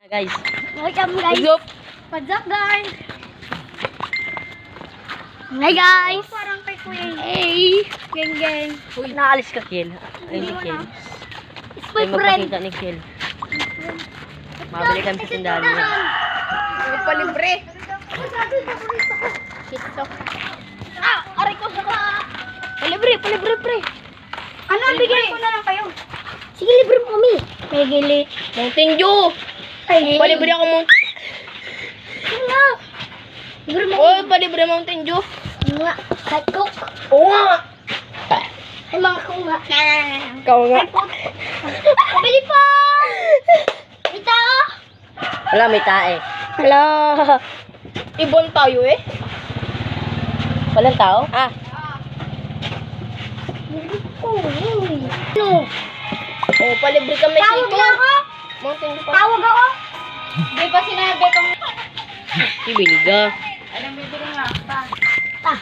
Guys, Welcome guys. what's up? What's up guys? Hi guys. Parang kay Kuya. Hey. Gang gang. Uy, naalis ka, Kiel. Ay, Hindi ni mo Kiel. na. It's my Ay, friend. magpakita ni Kiel. Mabili kami sa tindahan niya. May palibre. Kito. Aray ko sa ka. Palibre, pre. Ano ang bigay ko na lang kayo? Sige, libre mo kami. May gili. Mountain Dew! Ay, Palibre ako Mountain Sige nga. Libre mo. Dew. Palibre Mountain Dew. Nga. Kahit coke. Oo nga. Ay, mga kong nga. Ikaw nga. Pabili pa! May tao? Wala, may tae. Hello. Ibon tayo eh. Walang tao? Ah. Ano? Oh, palibre kami Tawag dito. na ako? Mountain Dew pa. Tawag ako? Di ba sinabi kong... Ibili ka. Anong bibili nga? Pa.